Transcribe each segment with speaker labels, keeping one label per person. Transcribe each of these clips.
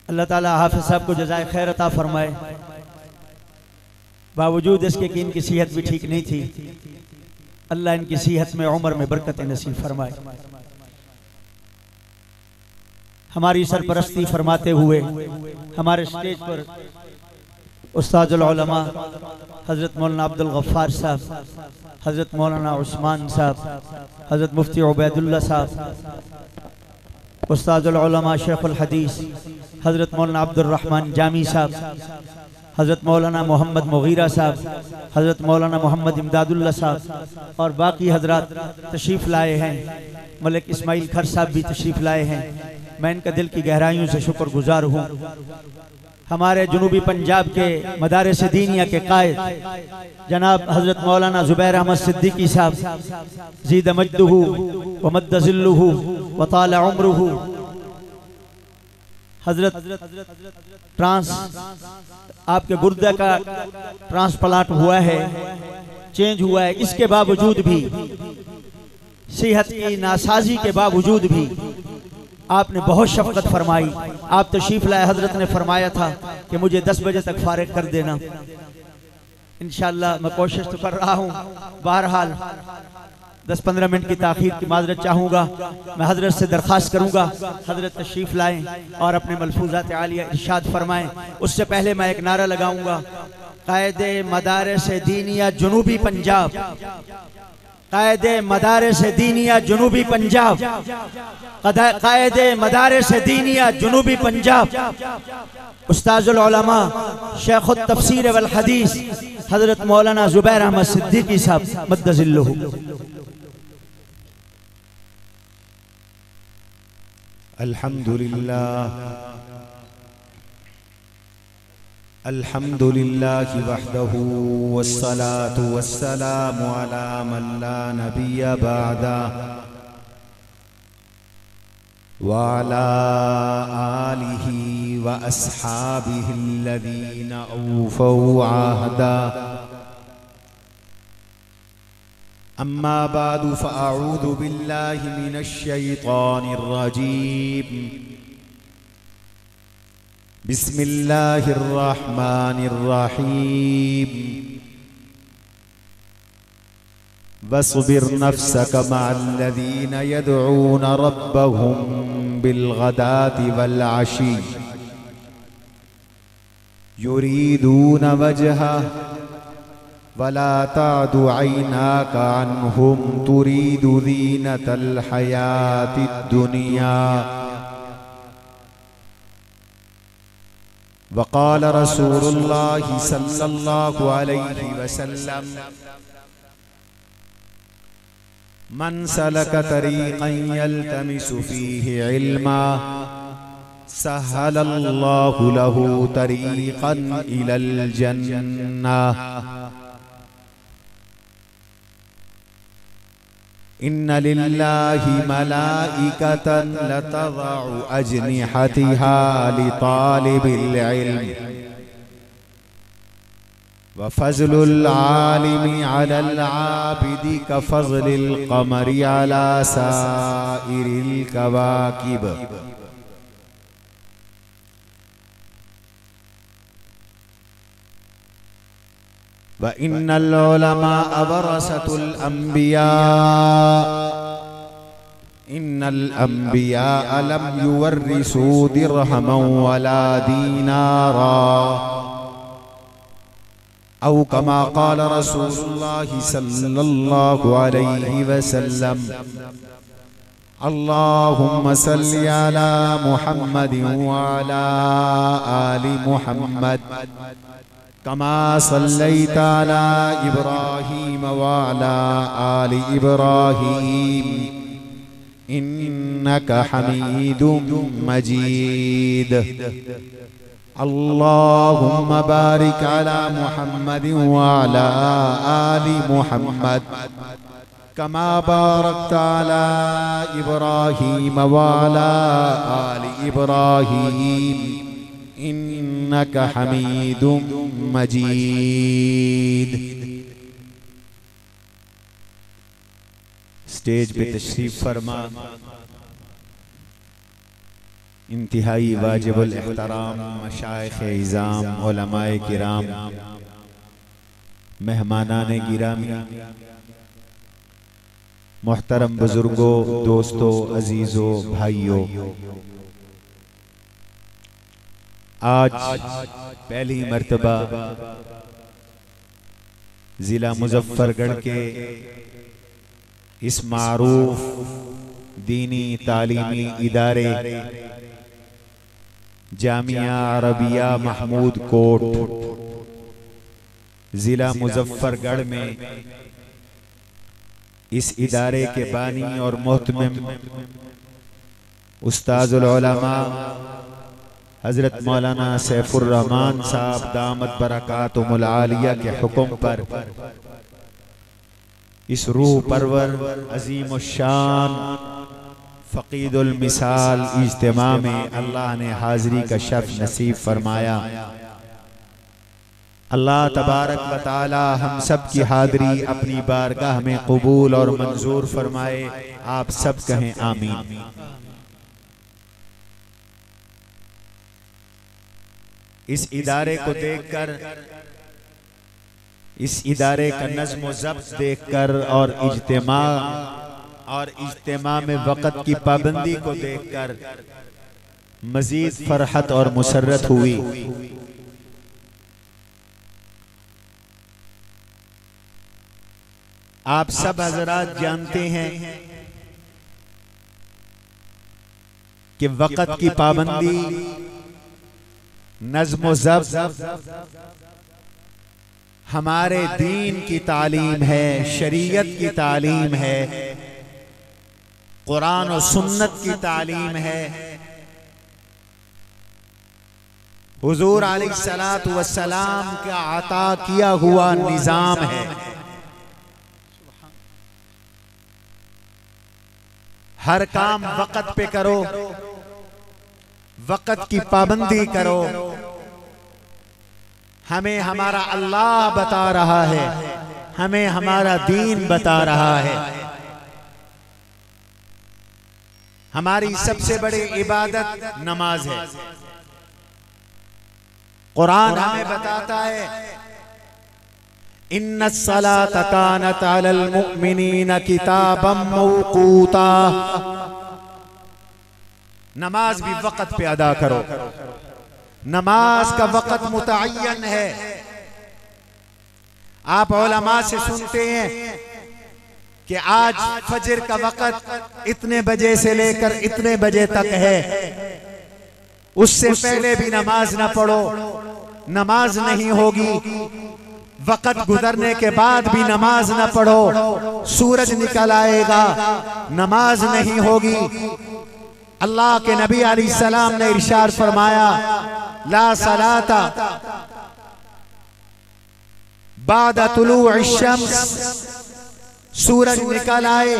Speaker 1: अल्लाह ताला हाफिज साहब को जज़ाए खैर अता फरमाए। बावजूद इसके कि इनकी सेहत भी ठीक नहीं थी, अल्लाह इनकी सेहत में उम्र में बरकत नसीब फरमाए। हमारी सरपरस्ती फरमाते हुए हमारे स्टेज पर उस्ताजुल उलमा हज़रत मौलाना अब्दुल गफ्फार साहब, हज़रत मौलाना उस्मान साहब, हज़रत मुफ्ती उबैदुल्लाह साहब, उस्ताजुल उलमा शेखुल हदीस हज़रत मौलाना अब्दुल रहमान जामी साहब, हज़रत मौलाना मोहम्मद मुगीरा साहब, हज़रत मौलाना मोहम्मद इमदादुल्लाह साहब और बाकी हजरात तशरीफ़ लाए हैं। मलिक इस्माइल खर साहब भी तशरीफ़ लाए हैं। मैं इनका दिल की गहराइयों से शुक्रगुजार हूँ। हमारे जनूबी पंजाब के मदारिस दीनिया के कायद जनाब हज़रत मौलाना ज़ुबैर अहमद सिद्दीकी साहब, ज़ीद मज्दुहु व मद्द ज़िल्लुहु व ताला उम्रुहु, हजरत ट्रांस आपके गुर्दे का ट्रांसप्लांट हुआ है, चेंज हुआ है, इसके बावजूद भी सेहत की नासाजी के बावजूद भी आपने बहुत शफकत फरमाई। आप तशरीफ लाए, हजरत ने फरमाया था कि मुझे 10 बजे तक फारिग कर देना। इंशाअल्लाह मैं कोशिश तो कर रहा हूँ। बहरहाल 10-15 मिनट की ताखीर की माजरत चाहूँगा। मैं हजरत से दरख्वास्त करूँगा हजरत तशरीफ लाएं और अपने मलफूजात आलिया इरशाद फरमाएं। उससे पहले मैं एक नारा लगाऊंगा, कायदे मदारिस दीनिया जुनूबी पंजाब, कायदे मदारिस दीनिया जुनूबी पंजाब, कायदे मदारिस दीनिया जुनूबी पंजाब। उस्ताजुल उलमा शेखुत तफसीर वल हदीस हजरत मौलाना ज़ुबैर अहमद सिद्दीकी साहब मद्द ज़िल्लुहु।
Speaker 2: अल्हम्दुलिल्लाह अल्हम्दुलिल्लाहि वहदहु वस्सलातु वस्सलामु अला मन ला नबिय्य बअदा व अला आलिहि व अस्हाबिहि अल्लज़ीना औफ़ौ अहदा। अम्मा बादु फ़अऊज़ु बिल्लाहि मिनश शैतानिर रजीम। बिस्मिल्लाहिर रहमानिर रहीम। वस्बिर नफ्सक मअल्लज़ीना यदऊन रब्बहुम बिलगदाति वल अशी युरीदून वजहह वला तादु ऐनाका अन्हुम तुरीदु ज़ीनतल हयातिद दुनिया। वक़ाल रसूलुल्लाहि सल्लल्लाहु अलैहि वसल्लम मन सलक तरीक़न यल्तमिसु फ़ीहि इल्मा सहलल्लाहु लहु तरीक़न इलल जन्नह। इन्ना लिल्लाहि मलाइकतन लतज़अु अजनिहतिहा लितालिबिल इल्म व फ़ज़लुल आलिमि अलल आबिदि कफ़ज़लिल क़मरि अला साइरिल कवाकिब। व इन्नल उलमा वरसतुल अंबिया इन्नल अंबिया लम युवर्रिसू दिरहमन वला दीनारा औ कमा क़ाल रसूलुल्लाहि सल्लल्लाहु अलैहि वसल्लम। अल्लाहुम्मा सल्लि अला मुहम्मदिन व अला आलि मुहम्मद कमा सल्लैता अला इब्राहीम व अला आलि इब्राहीम इन्नका हमीदुम मजीद। अल्लाहुम्मा बारिक अला मुहम्मदिन व अला आलि मुहम्मद कमा बारकता अला इब्राहीम व अला आलि इब्राहीम इन्नका हमीदुम मजीद। स्टेज पे तशरीफ फरमा इंतहाई वाजिबुल एहतराम मशाइख इज़ाम उलमाए किराम, मेहमानाने गिरामी, मोहतरम बुजुर्गों, दोस्तों, अजीजों, भाइयों, आज पहली मर्तबा जिला मुजफ्फरगढ़ के इस मारूफ दीनी तालीमी इदारे जामिया अरबिया महमूद कोट जिला मुजफ्फरगढ़ में इस इदारे के बानी और मोहतमिम उस्ताजुल उलमा हजरत मौलाना सैफुर रहमान साहब दामत बरकातुहुल आलिया के हुक्म पर इस रूह परवर अजीम शान फ़कीदुल मिसाल इज्तिमा में अल्लाह ने हाज़री का शर्फ नसीब फरमाया। अल्लाह तबारक व तआला हम सब की हाज़री अपनी बारगाह में कबूल और मंजूर फरमाए। आप सब कहें आमीन। इस इदारे को देखकर, इस इदारे का नज़्म व ज़ब्त देखकर और इज्तिमा में वक़्त की पाबंदी को देखकर मज़ीद फरहत और मुसर्रत हुई। आप सब हज़रात जानते हैं कि वक़्त की पाबंदी, नज़्म व ज़ब्त हमारे दीन की तालीम है, शरीयत की तालीम है, कुरान और सुन्नत की तालीम है। हुजूर अलैहिस्सलातु वस्सलाम का अता किया हुआ निजाम है। हर काम वक़्त पे करो, वक़्त की पाबंदी करो। हमें हमारा अल्लाह बता रहा है, हमें हमारा दीन बता रहा है। हमारी सबसे बड़ी इबादत नमाज है। कुरान हमें बताता है इन्नस्सलात कानत अलल मुमिनीन किताबम मौकूता। नमाज भी वक़्त पे अदा करो। नमाज का वक़्त मुतअय्यन है। आप उलमा से सुनते हैं कि आज फजर का वक़्त इतने बजे से लेकर इतने बजे तक है, उससे पहले भी नमाज ना पढ़ो, नमाज नहीं होगी। वक़्त गुजरने के बाद भी नमाज ना पढ़ो, सूरज निकल आएगा, नमाज नहीं होगी। अल्लाह के नबी अलैहिस्सलाम ने इरशाद फरमाया, ला सलाता बादा तुलूइ शम्स। सूरज निकल आए,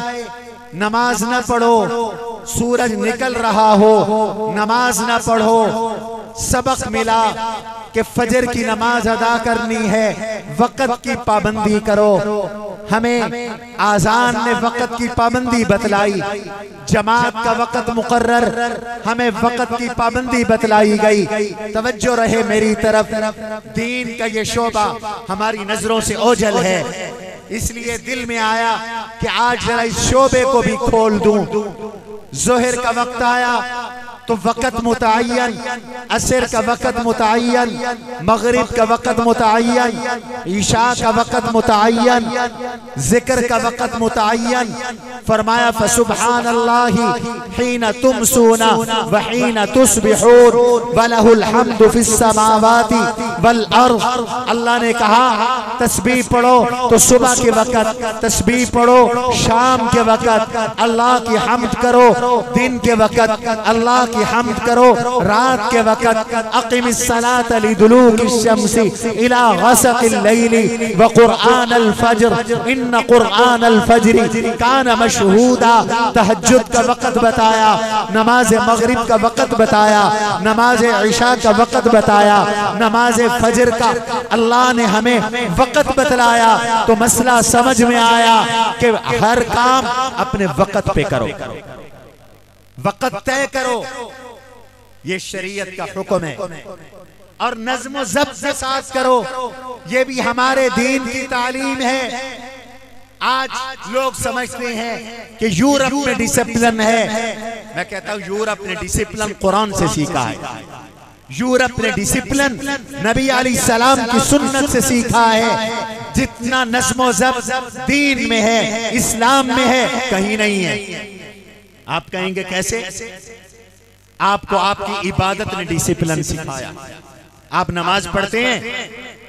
Speaker 2: नमाज न पढ़ो, सूरज निकल रहा हो, नमाज न पढ़ो। सबक मिला कि फजर की नमाज अदा करनी है, वक़्त की पाबंदी करो। हमें आज़ान ने वक़्त की पाबंदी बतलाई, जमात का वक़्त मुकर्रर, हमें वक़्त की पाबंदी बतलाई गई। तवज्जो रहे मेरी तरफ, दीन का ये शोबा हमारी नजरों से ओझल है, इसलिए दिल में आया कि आज जरा इस शोबे को भी खोल दूं। ज़ोहर का वक्त आया तो वक़्त मुतअय्यन, असर का वक़्त मुतअय्यन, मगरिब का वक़्त मुतअय्यन, ईशा का वक़्त मुतअय्यन, जिक्र का वक़्त मुतअय्यन। फरमाया फसुब्हानल्लाहि हीना तुमसूना व हीना तुस्बिहून व लहुल हम्दु फिस समावाति वल अर्ज़। अल्लाह ने कहा तस्बीह पढ़ो तो सुबह के वक़्त, तस्बीह पढ़ो शाम के वक़्त, अल्लाह की हम्द करो दिन के वक़्त, अल्लाह की हम्द करो रात के वक़्त। अक़िमिस सलात लिदुलूकिश शम्सी इला गसक़िल लैली व क़ुरआनल फ़ज्र इन्न क़ुरआनल फ़ज्रि कान मशहूदा। तहज्जुद का वक़्त बताया, नमाज मगरिब का वक़्त बताया, नमाज इशा का वक़्त बताया, नमाज फजर का अल्लाह ने हमें वक़्त बतलाया। तो मसला समझ में आया कि हर काम अपने वक़्त पे करो, वक़्त तय करो। ये शरीयत का हुक्म है। और नज़्म ज़ब्त के साथ करो, ये भी हमारे दीन की तालीम है। आज लोग समझते हैं कि यूरोप में डिसिप्लिन है। मैं कहता हूं यूरोप ने डिसिप्लिन कुरान से सीखा है। यूरोप ने डिसिप्लिन नबी अलैहिस्सलाम की सुन्नत से सीखा है। जितना नज़्म ज़ब्त दीन में है, इस्लाम में है, कहीं नहीं है। आप कहेंगे कैसे? आपको आपकी इबादत ने डिसिप्लिन सिखाया। आप नमाज पढ़ते हैं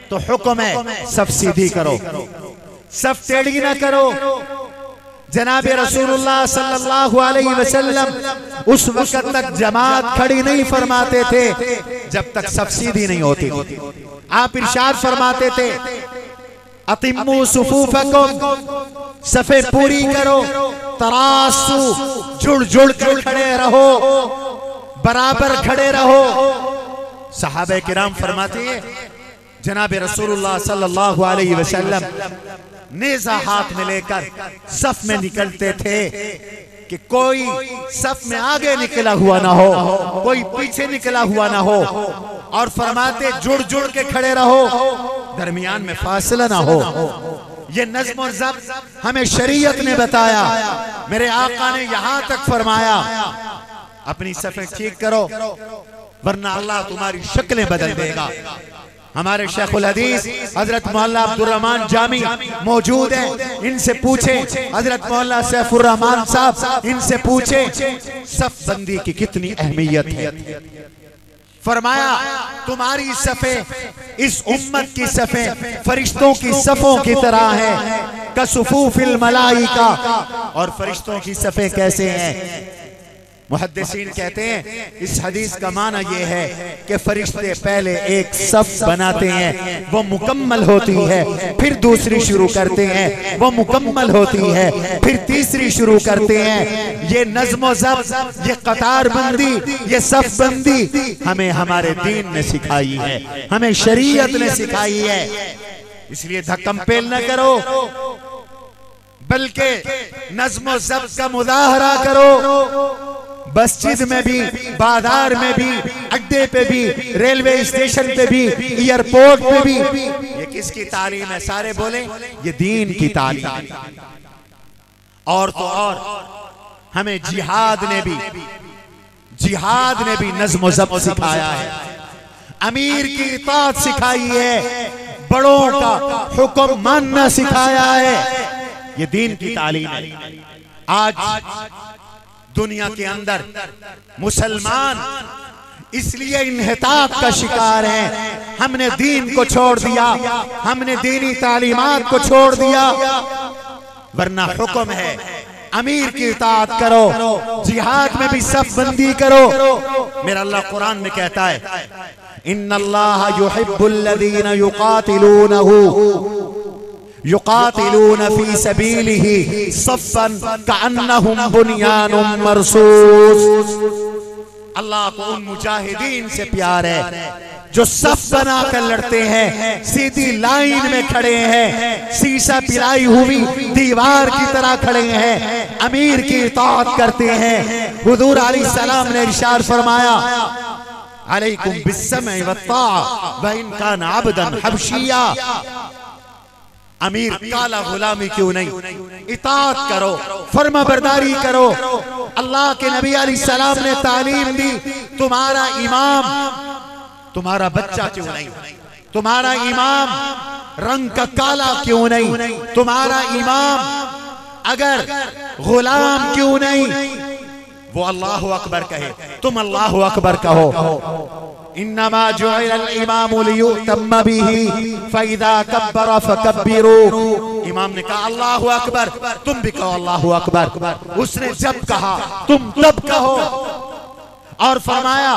Speaker 2: तो हुक्म है सफ सीधी करो, सफ टेढ़ी ना करो। जनाब रसूलुल्लाह सल्लल्लाहु अलैहि वसल्लम उस वक्त तक जमात खड़ी नहीं फरमाते थे जब तक सफ सीधी नहीं होती। आप इरशाद फरमाते थे अतिम्मू सुफूफकुम, सफे पूरी करो, तरासू, जुड़ जुड़ कर खड़े रहो, बराबर खड़े रहो। सहाबे किराम फरमाते हैं जनाब रसूलुल्लाह सल्लल्लाहु अलैहि वसल्लम नेज़ा हाथ में लेकर सफ में निकलते थे कि कोई सफ में आगे निकला हुआ ना हो, कोई पीछे निकला हुआ ना हो। और फरमाते जुड़ जुड़ के खड़े रहो, दरमियान में फासला ना हो। ये नज़्म और ज़ब्त हमें शरीयत ने बताया। मेरे आका ने यहां तक फरमाया अपनी सफें ठीक करो वरना अल्लाह तुम्हारी शक्लें बदल देगा। हमारे शेखुल हदीस हजरत मौला अब्दुल रहमान जामी मौजूद हैं, इनसे पूछे। हजरत मौला सैफुर रहमान साहब, इनसे पूछे सफ बंदी की कितनी अहमियत है। फरमाया तुम्हारी सफे इस उम्मत की सफे फरिश्तों की सफों की तरह है, कसुफूफिल मलाइका। और फरिश्तों की सफे कैसे हैं? मुहद्दिसीन कहते हैं इस हदीस का माना यह है कि फरिश्ते पहले एक सफ बनाते हैं, वो मुकम्मल होती है, फिर दूसरी शुरू करते हैं, वो मुकम्मल होती है, फिर तीसरी शुरू करते हैं। ये नज़्म ज़ब्त, ये कतार बंदी, ये सफ बंदी हमें हमारे दीन ने सिखाई है, हमें शरीयत ने सिखाई है। इसलिए धक्कम पेल न करो, बल्कि नज़्म ज़ब्त का मुज़ाहरा करो। मस्जिद में भी, बाजार में भी, अड्डे पे भी, रेलवे स्टेशन पे भी, एयरपोर्ट पे भी। ये किसकी तालीम है? सारे बोले ये दीन की तालीम। और तो और हमें जिहाद ने भी नज़्म ज़ब्त सिखाया है, अमीर की इताअत सिखाई है, बड़ों का हुक्म मानना सिखाया है। ये दीन की तालीम है। आज दुनिया के अंदर मुसलमान इसलिए इन्हिताब का शिकार हैं। हमने दीन को छोड़ दिया, हमने दीनी तालीमात को छोड़ दिया। वरना हुक्म है अमीर की इताअत करो, जिहाद में भी सफ बंदी करो। मेरा अल्लाह कुरान में कहता है इन्नल्लाह युहिब्बुल्लज़ीना युकातिलून फी सबीलिही सफ़्फ़न कअन्नहुम बुनियानुम मरसूस। अल्लाह को उन मुजाहिदीन से प्यार है जो सफ बना कर लड़ते हैं, सीधी लाइन में खड़े हैं, शीशा पिलाई हुई दीवार की तरह खड़े हैं, अमीर की इताअत करते हैं। हुजूर अलैहिस्सलाम ने इरशाद फरमाया अलैकुम बिस्समइ वत्ताअ व इन कान अब्दन हबशिया। अमीर काला गुलामी क्यों नहीं, इताअत करो, फर्मा बरदारी करो। अल्लाह के नबी अलैहिस्सलाम ने तालीम दी तुम्हारा इमाम तुम्हारा बच्चा क्यों नहीं, तुम्हारा इमाम रंग का काला क्यों नहीं, तुम्हारा इमाम अगर गुलाम क्यों नहीं, वो अल्लाहु अकबर कहे, तुम अल्लाहु अकबर कहो। इन्नमा जुइल इमामु लियुतम्म बिही फइज़ा कब्बरा फकब्बिरू। इमाम ने कहा अल्लाहु अकबर, तुम भी कहो अल्लाहु अकबर। उसने जब कहा तुम तब कहो। और फरमाया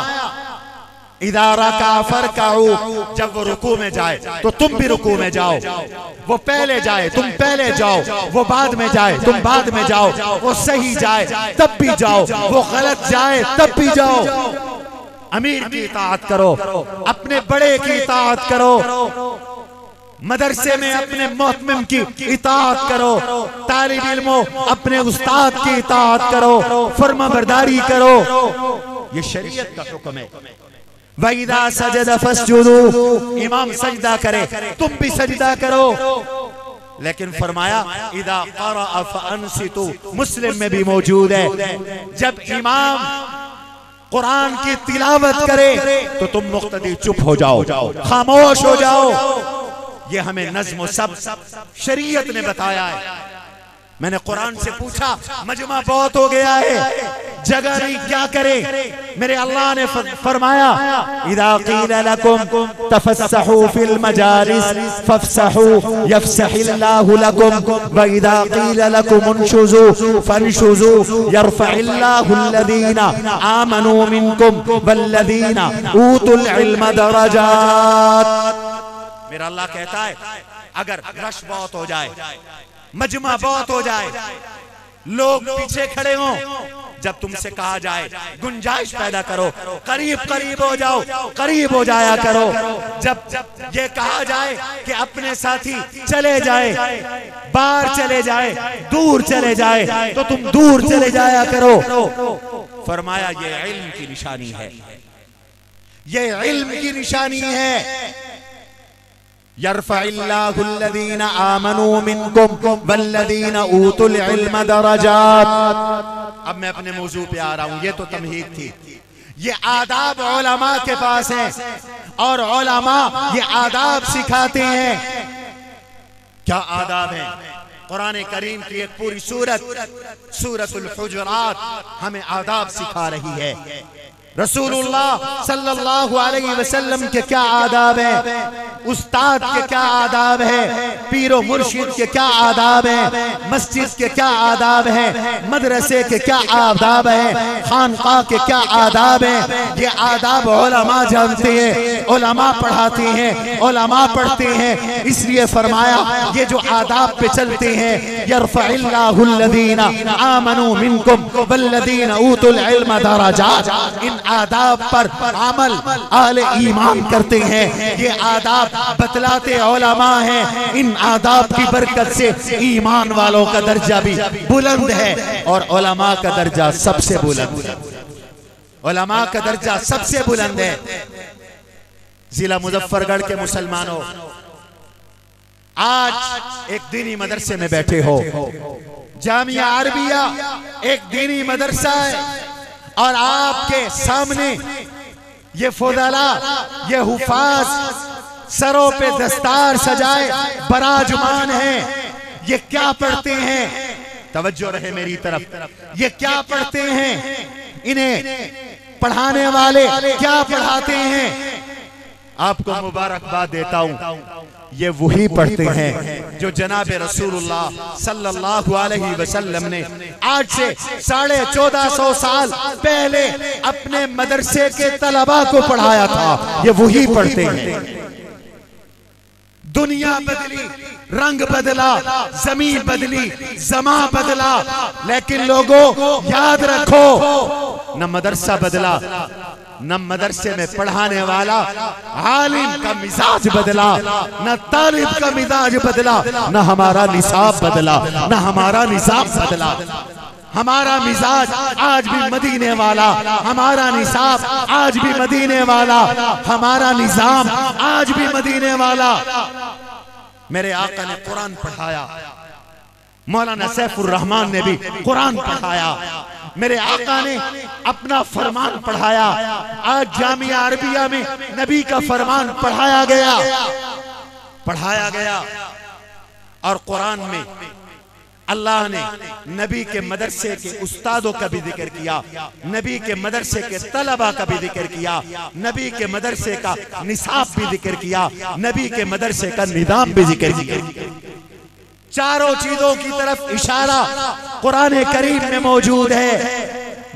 Speaker 2: इज़ा रका फरकाऊ, जब वो रुकू में जाए तो तुम भी रुकू में जाओ। वो पहले जाए तुम पहले जाओ, वो बाद में जाए तुम बाद में जाओ, वो सही जाए तब भी जाओ, वो गलत जाए तब भी जाओ। अमीर की इताअत करो, अपने बड़े की इताअत करो, मदरसे में अपने मोहतमिम की इताअत करो, तालिब इल्मों अपने उस्ताद की इताअत करो, फर्मा बरदारी करो। ये शरीयत का हुक्म है। वइदा सजदा फस्जुदू, इमाम सजदा करे तुम भी सजदा करो। लेकिन फरमाया इदा क़रअ फ़अनसितू, मुस्लिम में भी मौजूद है, जब इमाम कुरान की तिलावत करे तो तुम मुक्तदी चुप हो जाओ, खामोश हो जाओ। ये हमें नज़्म सब शरीयत ने बताया है। मैंने कुरान से पूछा, मजमा बहुत हो गया है, जगह नहीं, क्या करे? मेरे अल्लाह ने फरमाया इदा क़ीला लकुम तफस्सहू फिल मजालिस फफ्सहू यफ्सहिल्लाहु लकुम व इदा क़ीला लकुम उनशुजू फनशुजू यरफ़इल्लाहु अल्लज़ीना आमनू मिनकुम वल्लज़ीना ऊतुल इल्म दरजात। मेरा अल्लाह कहता है अगर रश बहुत हो जाए, मजमा बहुत हो जाए, लोग पीछे खड़े हों, जब तुमसे कहा जाए गुंजाइश पैदा करो, करीब करीब हो जाओ, करीब हो जाया करो। जब ये कहा जाए कि अपने साथी चले जाए, बाहर चले जाए, दूर चले जाए, तो तुम दूर चले जाया करो। फरमाया ये इल्म की निशानी है, ये इल्म की निशानी है। यरफ़इल्लाहु अल्लज़ीना आमनू मिनकुम वल्लज़ीना ऊतुल इल्म दरजात। अब मैं अपने मौजू पे आ रहा हूं, ये तो तमहीद थी। ये आदाब उलमा के पास है और उलमा ये आदाब सिखाते हैं। क्या आदाब हैं? कुरान करीम की एक पूरी सूरतुल हुजुरात हमें आदाब सिखा रही है। रसूलुल्लाह सल्लल्लाहु अलैहि वसल्लम के क्या आदाब है, उस्ताद के क्या आदाब है, पीरो मुर्शिद के क्या आदाब है, मस्जिद के क्या आदाब है, मदरसे के क्या आदाब है, खानकाह के क्या आदाब है। ये आदाब उलमा जानते हैं, उलमा पढ़ाते हैं, उलमा पढ़ते हैं। इसलिए फरमाया ये जो आदाब पे चलते हैं, यरफ़इल्लाहु अल्लज़ीना आमनू मिनकुम वल्लज़ीना ऊतुल इल्म दरजात, इन आदाब पर अमल आले ईमान करते हैं। ये आदाब बतलाते उलमा हैं। इन आदाब की बरकत से ईमान वालों का दर्जा भी बुलंद है और उलमा का दर्जा सबसे बुलंद है। उलमा का दर्जा सबसे बुलंद है। जिला मुजफ्फरगढ़ के मुसलमानों, आज एक दीनी मदरसे में बैठे हो, जामिया अरबिया एक दीनी मदरसा है और आपके सामने ये फुदला, ये हुफाज सरों पे दस्तार सजाए बराजमान हैं। ये क्या पढ़ते हैं? तवज्जो रहे मेरी तरफ। ये क्या पढ़ते हैं? इन्हें पढ़ाने वाले क्या पढ़ाते हैं? आपको मुबारकबाद देता हूं, ये वही पढ़ते हैं जो जनाब रसूलुल्लाह सल्लल्लाहु अलैहि वसल्लम ने आज से 1450 साल पहले अपने मदरसे के तलबा को पढ़ाया था। ये वही पढ़ते हैं। दुनिया बदली, रंग बदला, जमीन बदली, जमा बदला, लेकिन लोगों याद रखो, न मदरसा बदला, न मदरसे में पढ़ाने वाला आलिम का मिजाज बदला, न तालिब का मिजाज बदला, न हमारा निसाब बदला, न हमारा निसाब बदला। हमारा मिजाज आज भी मदीने वाला, हमारा निसाब आज भी मदीने वाला, हमारा निजाम आज भी मदीने वाला। मेरे आका ने कुरान पढ़ाया, मौलाना सैफुर रहमान ने भी कुरान पढ़ाया, मेरे आका ने अपना फरमान पढ़ाया। आज जामिया अरबिया में नबी का फरमान पढ़ाया गया और कुरान में अल्लाह ने नबी के मदरसे के उस्तादों का भी जिक्र किया, नबी के मदरसे के तलबा का भी जिक्र किया, नबी के मदरसे का निसाब भी जिक्र किया, नबी के मदरसे का निज़ाम भी जिक्र किया। चारों चीजों की तरफ इशारा कुरान करीम में मौजूद है।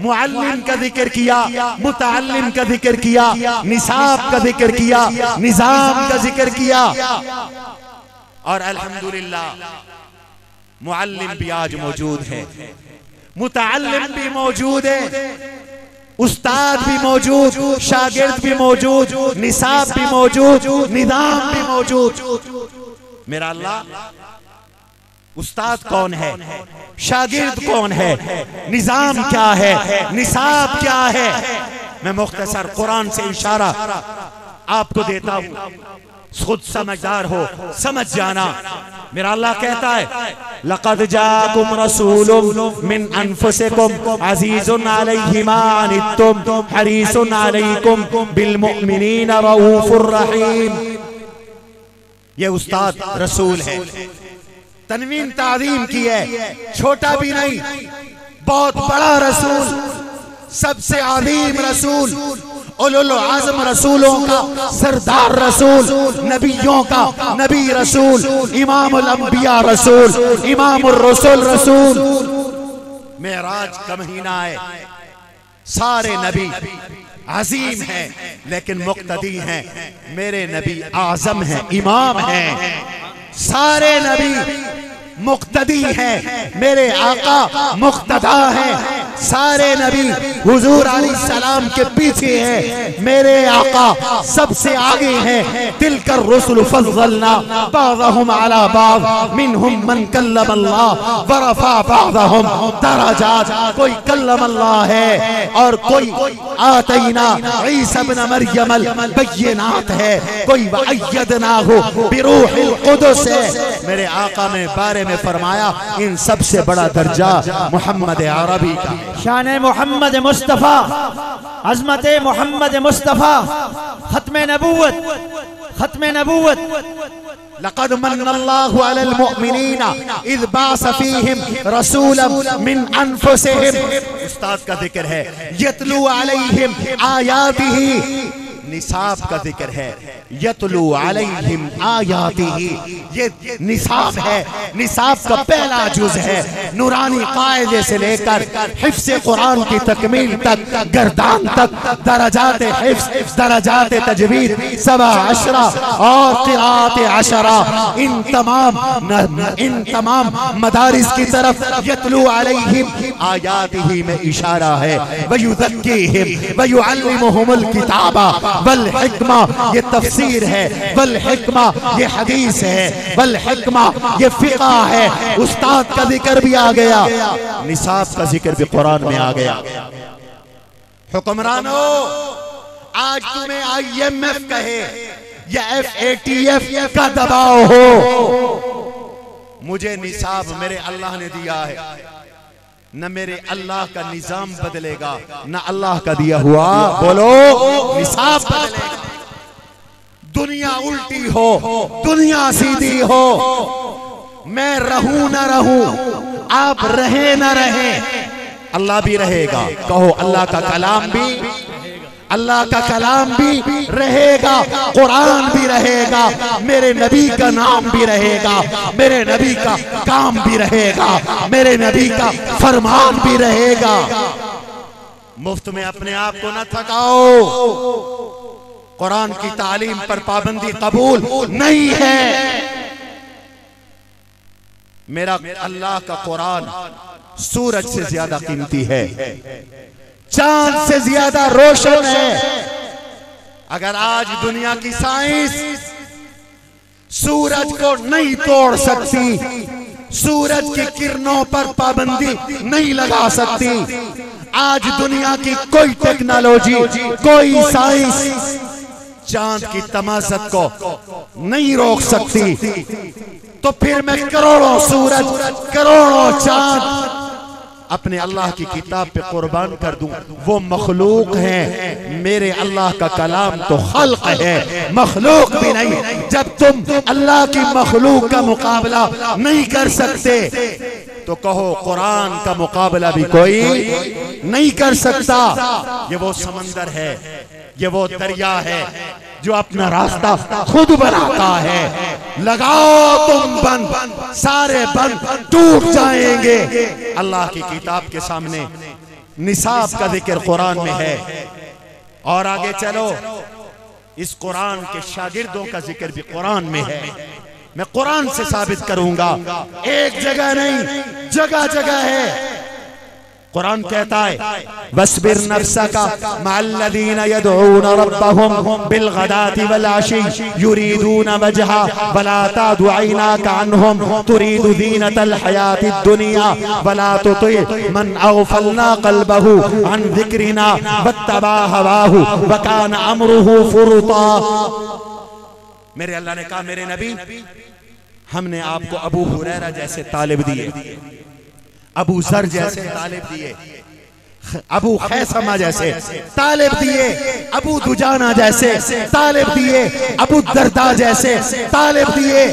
Speaker 2: मुअल्लिम का जिक्र किया, मुतअल्लिम का जिक्र किया, निसाब का जिक्र किया, निज़ाम का जिक्र किया। और अल्हम्दुलिल्लाह मुअल्लिम भी आज मौजूद है, मुतअल्लिम भी मौजूद है, उस्ताद भी मौजूद, शागिर्द भी मौजूद, निसाब भी मौजूद, निज़ाम भी मौजूद। मेरा अल्लाह, उस्ताद कौन है, शागिर्द कौन है, निज़ाम क्या है, निसाब क्या है, मैं मुख्तसर कुरान से इशारा आपको देता हूं, खुद समझदार हो, समझ जाना। मेरा अल्लाह कहता है लक़द जाकुम रसूलुम मिन अनफुसिकुम अज़ीज़ुन अलैहि मा अनित्तुम हरीसुन अलैकुम बिल मुमिनीना रऊफुर रहीम। ये उस्ताद रसूल है, तनवीन ताज़ीम की है, छोटा भी नहीं, बहुत बड़ा रसूल, सबसे अज़ीम रसूल, उलुल आज़म रसूलों का सरदार रसूल, नबियों का नबी रसूल, इमामुल अंबिया रसूल, इमामुर रसूल रसूल। मेराज का महीना है, सारे नबी अजीम हैं लेकिन मुक्तदी हैं, मेरे नबी आजम हैं, इमाम हैं। सारे नबी मुक्तदी हैं, मेरे आका मुक्तदा हैं। सारे नबी हुजूर अलैहिस्सलाम के पीछे हैं, मेरे आका सबसे आगे हैं। तिलकर रुसुल फज़्ज़लना बाज़हुम अला बाज़ मिनहुम मन कल्लमल्लाह व रफ़ा बाज़हुम दरजात। कोई कल्लमल्लाह है और कोई आतैना ईसा इब्न मरियमल बय्यिनात है, कोई वअय्यदनाहु बिरूहिल कुदस है। मेरे आका ने बारे में फरमाया इन सबसे बड़ा दर्जा मोहम्मद अरबी का।
Speaker 1: शान मोहम्मद मुस्तफ़ा, अज़मत मोहम्मद मुस्तफ़ा, खत्म नबूवत, खत्म नबूवत।
Speaker 2: लक़द मन्नल्लाहु अलल मुमिनीना इज़ बाअस फ़ीहिम रसूलन मिन अनफुसिहिम। उस्ताद का जिक्र है, यतलू अलैहिम आयातिही। निसाब का जिक्र है, यतलू अलैहिम आयातिही। ये निसाब है, निसाब का पहला जुज है। नूरानी कायदे से लेकर हिफ्ज़ कुरान की तकमील तक, गर्दान तक, दरजात हिफ्ज़, दरजात तजवीद, सबा अशरा और क़िराअत अशरा, इन तमाम मदारिस की तरफ यतलू अलैहिम आयातिही में इशारा है। वयुज़क्कीहिम वयुअल्लिमुहुमुल किताबा वल हिक्मा, ये तफसीर है, वल हिक्मा ये हदीस है, वल हिक्मा ये फिक़ा है। उस्ताद का जिक्र भी आ गया, निसाब का जिक्र भी कुरान में आ गया। हुक्मरानों, आज तुम्हें IMF कहे या FATF का दबाव हो, मुझे निसाब मेरे अल्लाह ने दिया है। न मेरे अल्लाह का निजाम बदलेगा, न अल्लाह का दिया हुआ बोलो निसाब बदलेगा। दुनिया उल्टी हो, दुनिया सीधी हो, मैं रहूं न रहूं, आप रहे न रहे, अल्लाह भी रहेगा। कहो अल्लाह का कलाम भी, अल्लाह का कलाम भी रहेगा, कुरान भी रहेगा, मेरे नबी का नाम भी रहेगा, मेरे नबी का काम भी रहेगा, मेरे नबी का फरमान भी रहेगा। मुफ्त में अपने आप को न थकाओ, कुरान की तालीम पर पाबंदी कबूल नहीं है। मेरा अल्लाह का कुरान सूरज से ज्यादा कीमती है, चांद से ज्यादा रोशन है। अगर आज दुनिया की साइंस सूरज को नहीं तोड़ सकती, सूरज की किरणों पर पाबंदी नहीं लगा सकती, आज दुनिया की कोई टेक्नोलॉजी, कोई साइंस चांद की तमाज़त को नहीं रोक सकती, तो फिर मैं करोड़ों सूरज, करोड़ों चांद अपने अल्लाह की किताब पे कुर्बान कर दूं। वो मखलूक है, मेरे अल्लाह का कलाम तो खल्क है, मखलूक भी नहीं। जब तुम अल्लाह की मखलूक का मुकाबला नहीं कर सकते, तो कहो कुरान का मुकाबला भी कोई नहीं कर सकता। ये वो समंदर है, ये वो दरिया है जो अपना रास्ता खुद बनाता है। लगाओ तुम बंद, सारे बंद टूट जाएंगे। अल्लाह की किताब के सामने निसाब का जिक्र कुरान में है। और आगे चलो, इस कुरान के शागिर्दों का जिक्र भी कुरान में है। मैं कुरान से साबित करूंगा, एक जगह नहीं, जगह जगह है। कुरान कहता है वस्बिर नफ्सका मअल्लज़ीना यदऊन रब्बहुम बिलगदाति वल-अशी युरीदून वजहा वला तादु ऐनाका अन्हुम तुरीदु ज़ीनतल हयातिद दुनिया वला तुति मन अग़फलना क़ल्बहु अन ज़िक्रिना वत्तबा हवाहु वकान अमरुहु फुरुता। मेरे अल्लाह ने कहा मेरे नबी हमने आपको अबू हुरैरा जैसे तालिब दिए, अबू जर जैसे तालिब दिए, अबू खैसमा जैसे तालिब दिए, अबू दुजाना जैसे तालिब दिए, अबू दरदा जैसे तालिब दिए।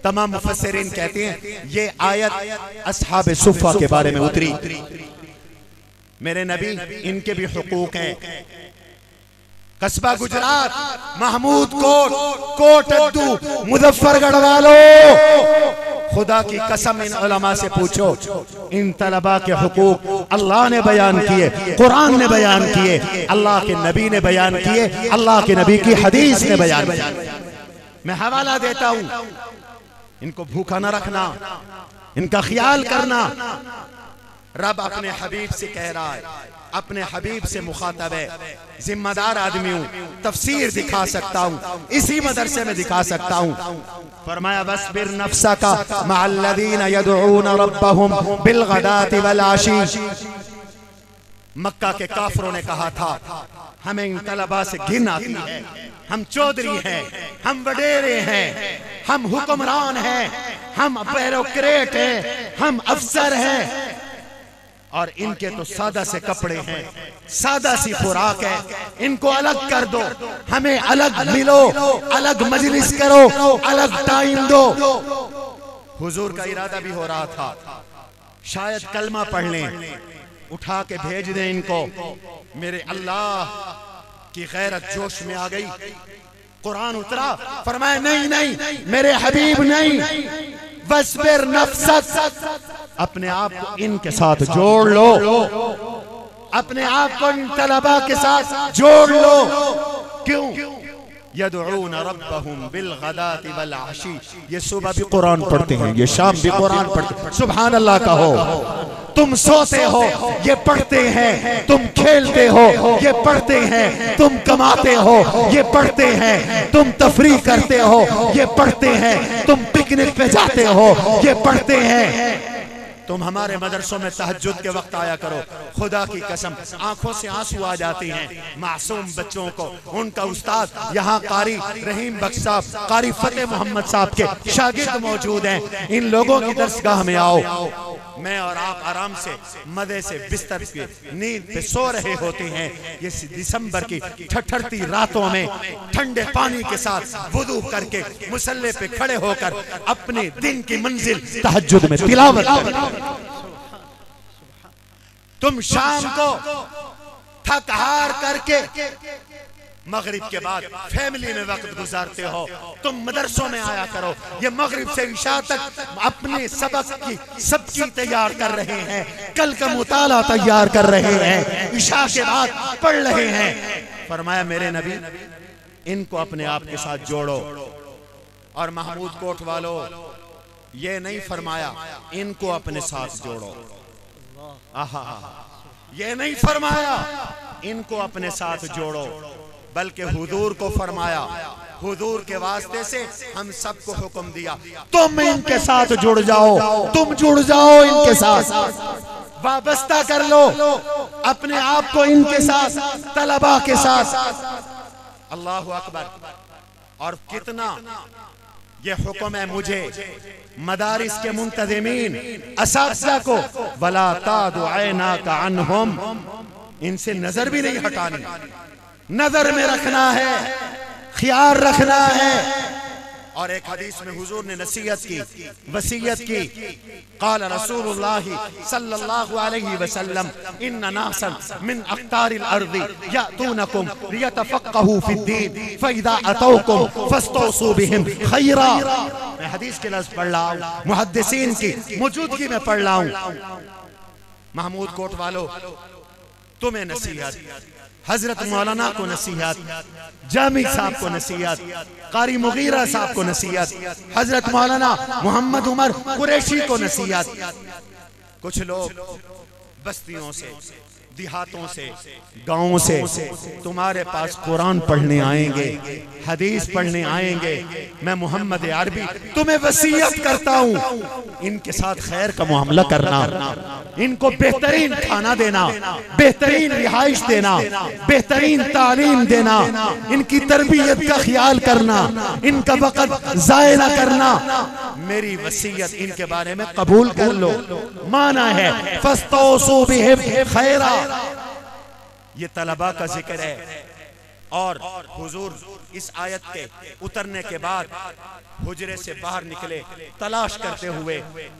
Speaker 2: तमाम मुफस्सिरीन कहते हैं ये आयत अस्हाब सुफ़ा के बारे में उतरी। मेरे नबी इनके भी हुकूक हैं। कस्बा गुजरात, महमूद कोट अद्दू, मुजफ्फरगढ़ वालों, खुदा की कसम इन उलमा से पूछो, इन तलबा के हुकूक अल्लाह ने बयान किए, कुरान ने बयान किए, अल्लाह के नबी ने बयान किए, अल्लाह के नबी की हदीस ने बयान किया। मैं हवाला देता हूं, इनको भूखा न रखना, इनका ख्याल करना। रब अपने हबीब से कह रहा है, अपने हबीब से मुखातब है। जिम्मेदार आदमी हूं, तफसीर दिखा सकता हूं, इसी मदरसे में दिखा सकता हूं। फरमाया वस्बिर नफ्सका मअल्लज़ीना यदऊन रब्बहुम बिलगदाति वल-अशी। मक्का के काफिरों ने कहा था हमें इन तलबा से घिन आती है, हम चौधरी हैं, हम वडेरे हैं, हम हुक्मरान हैं, हम ब्यूरोक्रेट हैं, हम अफसर हैं, और इनके तो सादा से कपड़े हैं, सादा सी खुराक है, इनको अलग कर दो, हमें अलग मिलो, अलग मजलिस करो, अलग टाइम दो। हुजूर का इरादा भी हो रहा था शायद कलमा पढ़ लें, उठा के भेज दें इनको। मेरे अल्लाह की गैरत जोश में आ गई, कुरान उतरा, फरमाया नहीं नहीं मेरे हबीब नहीं, वस्बिर नफ्सक, अपने आप को इनके साथ जोड़ लो, अपने आप को इन तलबा के साथ जोड़ लो। क्यों? यदऊन रब्बहुम बिलगदाति वल-अशी। ये सुबह भी कुरान पढ़ते हैं, ये शाम भी कुरान पढ़ते हैं। सुभान अल्लाह कहो। तुम सोते हो ये पढ़ते हैं, तुम खेलते हो ये पढ़ते हैं, तुम कमाते हो ये पढ़ते हैं, तुम तफरीह करते हो ये पढ़ते हैं, तुम पिकनिक पे जाते हो ये पढ़ते हैं। तुम हमारे मदरसों में तहज्जुद के वक्त आया करो, खुदा की कसम आंखों से आंसू आ जाते हैं मासूम बच्चों को। उनका उस्ताद यहाँ कारी रहीम बख्श साहब, कारी फतेह मोहम्मद साहब के शागिर्द मौजूद हैं। इन लोगों की दरसगाह में आओ, मैं और आप आराम से मजे से बिस्तर पे नींद पे सो रहे होते हैं। ये दिसंबर की ठठरती रातों में ठंडे पानी के साथ वुदू करके मुसल्ले पे खड़े होकर अपने दिन की मंजिल तहज्जुद में तिलावत। तुम शाम को थक हार करके मगरिब के बाद फैमिली में वक्त गुजारते हो, तुम मदरसों में आया करो। ये मगरिब से इशा तक अपने सबक की सबकी तैयार कर रहे हैं, कल का मुताला तैयार कर रहे हैं, इशा के बाद पढ़ रहे हैं। फरमाया मेरे नबी इनको अपने आप के साथ जोड़ो। और महमूद कोट वालों, ये नहीं फरमाया इनको अपने साथ जोड़ो, आहा, ये नहीं फरमाया इनको अपने साथ जोड़ो, बल्कि हुजूर को फरमाया, हुजूर के वास्ते से हम सबको हुक्म दिया तुम इनके साथ जुड़ जाओ, तुम जुड़ जाओ इनके साथ, वाबस्ता कर लो अपने आप को इनके साथ, तलबा के साथ। अल्लाहु अकबर। और कितना ये हुक्म है मुझे, मदारिस के मुंतज़िमीन असातिज़ा को, वला तादु ऐनाका अन्हुम, इनसे नजर भी नहीं हटानी, नजर में रखना है, ख्याल रखना है। और एक हदीस में हुजूर ने नसीहत की, वसीयत की, क़ाल रसूलुल्लाह सल्लल्लाहु अलैहि वसल्लम इन्ना नासन मिन अक़तारिल अर्ज़ि यातूनकुम लियतफ़क़्क़हू फ़िद्दीन फ़इज़ा अतौकुम फ़स्तौसू बिहिम खैरा। मैं हदीस के लफ्ज़ पढ़ रहा हूँ, मुहद्दिसीन की मौजूदगी में पढ़ रहा हूँ। महमूद कोट वालों, तुम्हें नसीहत, हजरत मौलाना को नसीहत, जामी साहब को नसीहत, कारी मुगीरा साहब को नसीहत, हजरत मौलाना मोहम्मद उमर कुरैशी को नसीहत। कुछ लोग बस्तियों से, देहातों से, गांवों से तुम्हारे पास कुरान पढ़ने आएंगे, हदीस पढ़ने आएंगे। मैं मोहम्मद अरबी तुम्हें वसीयत करता हूँ, इनके साथ खैर का मामला करना, इनको बेहतरीन खाना देना, बेहतरीन रिहाइश देना, बेहतरीन तालीम देना, इनकी तरबियत का ख्याल करना, इनका वक़्त ज़ाया न करना। मेरी वसीयत इनके बारे में कबूल कर लो। माना है फस्तौसू बिहिम खैरा, ये तलबा का जिक्र है। और हुजूर इस आयत के उतरने के बाद हुजरे से बाहर निकले, तलाश करते हुए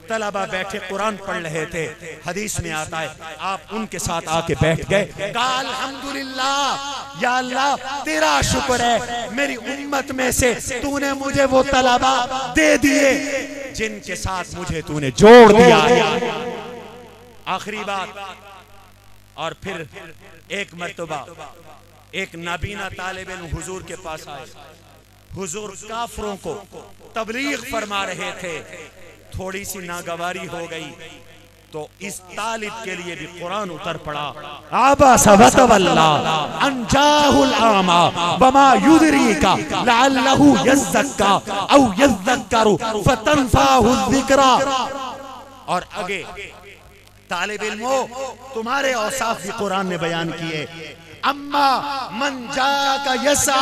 Speaker 2: तलबा बैठे कुरान पढ़ रहे थे। हदीस में आता है आप उनके साथ आके बैठ गए, कहा अल्हम्दुलिल्लाह या अल्लाह तेरा शुक्र है, मेरी उम्मत में से तूने मुझे वो तलबा दे दिए जिनके साथ मुझे तूने जोड़ दिया है। आखिरी बात, और फिर एक मर्तबा एक नाबीना तालिब इल्म हुजूर के पास आए। हुजूर काफरों को तबलीग फरमा रहे थे, थोड़ी सी नागवारी हो गई तो इस तालिब के लिए भी कुरान उतर पड़ा। आबासा वतवल्ला अंजाहुल आमा बमा युदरीका लअल्लहु यज़्ज़क्का औ यज़्ज़क्करु फतनफाहु ज़िक्रा। और आगे तालिब इल्मो तुम्हारे औसाफ भी कुरान ने बयान किए। अम्मा मन जाका यसा,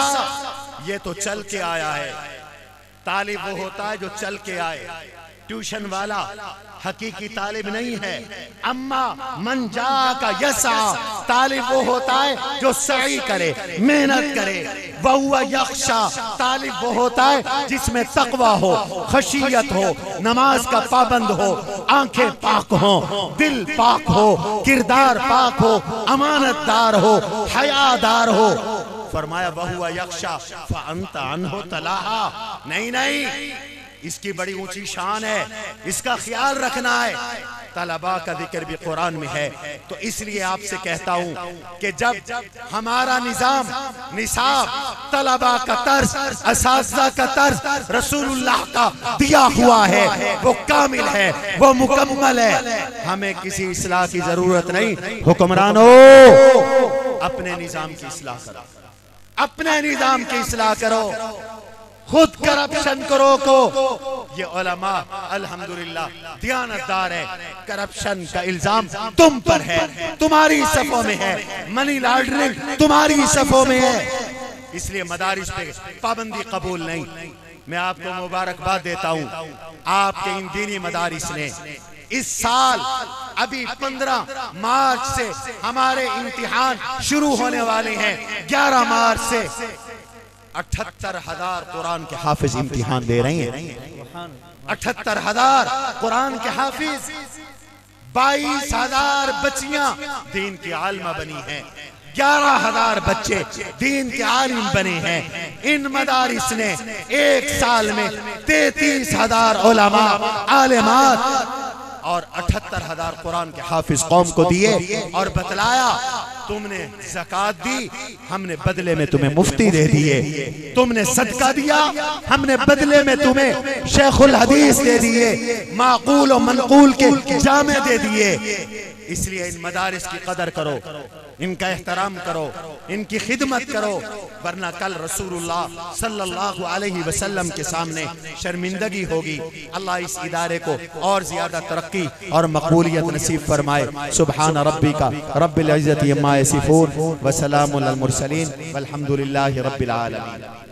Speaker 2: ये तो चल के आया है। तालिब वो होता है जो चल के आए, ट्यूशन वाला हकीकी तालिब नहीं है। अम्मा मन जाका यसा, तालिब वो होता है जो सही करे, मेहनत करे। वहुवा यख्शा, तालिब वो होता है जिसमें तकवा हो, खशियत हो, नमाज का पाबंद हो, आंखें पाक हो, दिल पाक हो, किरदार पाक हो, अमानतदार हो, हयादार हो। फरमाया वहुवा यख्शा फअंत अन्हु तलाहा, नहीं नहीं, इसकी बड़ी ऊंची शान है, इसका ख्याल रखना है। तलबा का जिक्र भी कुरान में है। तो इसलिए आपसे कहता हूं कि जब हमारा निजाम, निसाब, तलबा का तर्ज, असातिज़ा का तर्ज रसूलुल्लाह का दिया हुआ है, वो कामिल है, वो मुकम्मल है। हमें किसी इस्लाह की जरूरत नहीं। हुक्मरानों अपने निजाम की इस्लाह करो, अपने निजाम की इस्लाह करो, खुद करप्शन को रोको। ये उलमा अल्हम्दुलिल्लाह दियानतदार है, करप्शन का इल्जाम तुम पर है, तुम्हारी सफों में है, मनी लॉन्ड्रिंग तुम्हारी सफों में है। इसलिए मदारिस पे पाबंदी कबूल नहीं। मैं आपको मुबारकबाद देता हूँ, आपके इन दीनी मदारिस ने इस साल अभी 15 मार्च से हमारे इम्तिहान शुरू होने वाले हैं। 11 मार्च से 78,000 कुरान के हाफिज इम्तिहान दे रहे हैं। 78,000 कुरान के हाफिज, 22,000 बच्चियां दीन की आलिमा बनी हैं, 11,000 बच्चे दीन के आलिम बने हैं। इन मदारिस ने एक साल में 33,000 उलमा, आलिमात और 78,000 कुरान के हाफिज कौम को दिए और बतलाया तुमने ज़कात दी, हमने बदले में तुम्हें मुफ्ती दे दिए। तुमने सदका दिया, हमने बदले में तुम्हें शेखुल हदीस दे दिए, माकूल और मनकूल के जामे दे दिए। इसलिए इन मदारिस की कदर करो, इनका एहतराम करो, इनकी खिदमत करो, वरना कल रसूलुल्लाह सल्लल्लाहु अलैहि वसल्लम के सामने शर्मिंदगी होगी। अल्लाह इस इदारे को और ज्यादा तरक्की और मकबूलियत नसीब फरमाए। सुब्हान रब्बिका रब्बिल इज्जति अम्मा यसिफून व सलामुल मुरसलीन वल्हम्दुलिल्लाहि रब्बिल आलमीन।